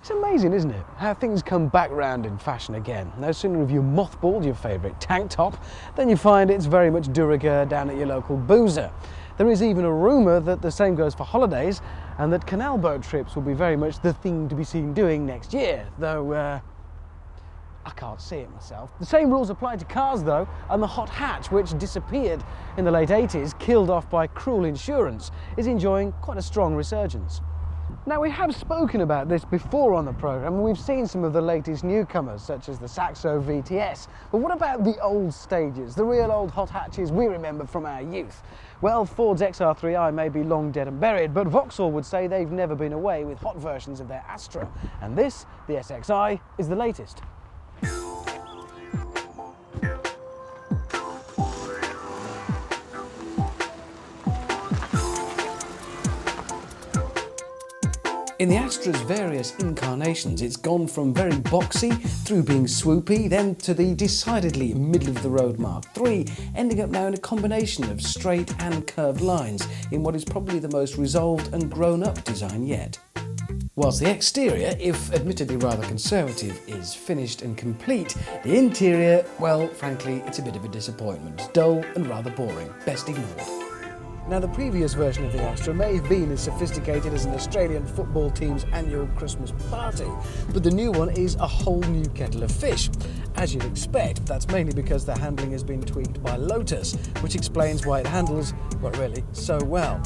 It's amazing, isn't it, how things come back round in fashion again. No sooner have you mothballed your favourite tank top than you find it's very much de rigueur down at your local boozer. There is even a rumour that the same goes for holidays and that canal boat trips will be very much the thing to be seen doing next year, though I can't see it myself. The same rules apply to cars though, and the hot hatch, which disappeared in the late 80s, killed off by cruel insurance, is enjoying quite a strong resurgence. Now, we have spoken about this before on the programme, and we've seen some of the latest newcomers, such as the Saxo VTS. But what about the old stages, the real old hot hatches we remember from our youth? Well, Ford's XR3i may be long dead and buried, but Vauxhall would say they've never been away with hot versions of their Astra. And this, the SXI, is the latest. In the Astra's various incarnations, it's gone from very boxy through being swoopy, then to the decidedly middle-of-the-road Mark III, ending up now in a combination of straight and curved lines in what is probably the most resolved and grown-up design yet. Whilst the exterior, if admittedly rather conservative, is finished and complete, the interior, well, frankly, it's a bit of a disappointment. Dull and rather boring. Best ignored. Now, the previous version of the Astra may have been as sophisticated as an Australian football team's annual Christmas party, but the new one is a whole new kettle of fish. As you'd expect, that's mainly because the handling has been tweaked by Lotus, which explains why it handles, well, really, so well.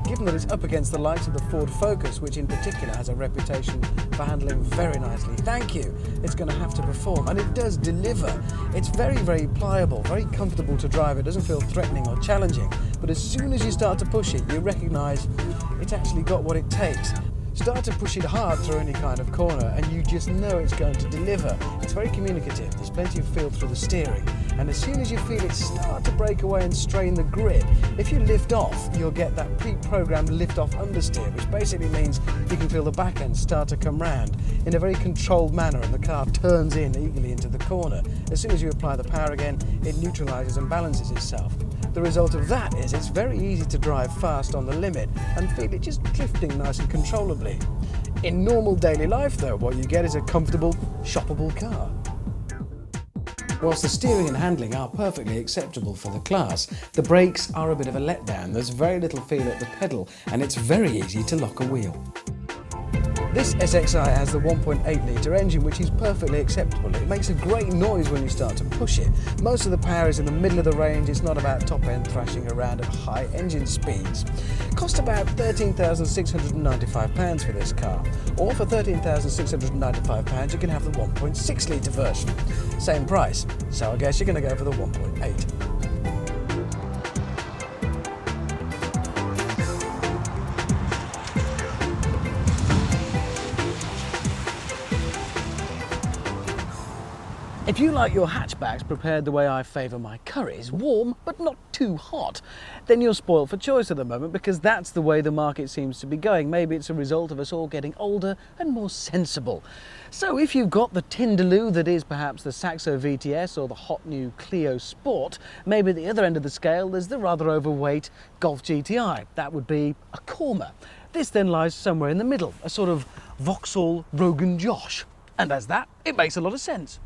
Given that it's up against the likes of the Ford Focus, which in particular has a reputation for handling very nicely, thank you, it's going to have to perform, and it does deliver. It's very, very pliable, very comfortable to drive. It doesn't feel threatening or challenging, but as soon as you start to push it, you recognise it's actually got what it takes. Start to push it hard through any kind of corner and you just know it's going to deliver. It's very communicative, there's plenty of feel through the steering, and as soon as you feel it start to break away and strain the grip, if you lift off, you'll get that pre-programmed lift-off understeer, which basically means you can feel the back end start to come round in a very controlled manner and the car turns in eagerly into the corner. As soon as you apply the power again, it neutralises and balances itself. The result of that is it's very easy to drive fast on the limit and feel it just drifting nice and controllably. In normal daily life though, what you get is a comfortable, shoppable car. Whilst the steering and handling are perfectly acceptable for the class, the brakes are a bit of a letdown. There's very little feel at the pedal and it's very easy to lock a wheel. This SXI has the 1.8 litre engine, which is perfectly acceptable. It makes a great noise when you start to push it. Most of the power is in the middle of the range. It's not about top end thrashing around at high engine speeds. Cost about £13,695 for this car, or for £13,695 you can have the 1.6 litre version. Same price, so I guess you're going to go for the 1.8. If you like your hatchbacks prepared the way I favour my curries, warm but not too hot, then you're spoilt for choice at the moment, because that's the way the market seems to be going. Maybe it's a result of us all getting older and more sensible. So if you've got the Tinderloo that is perhaps the Saxo VTS or the hot new Clio Sport, maybe at the other end of the scale there's the rather overweight Golf GTI. That would be a Corma. This then lies somewhere in the middle, a sort of Vauxhall Rogan Josh. And as that, it makes a lot of sense.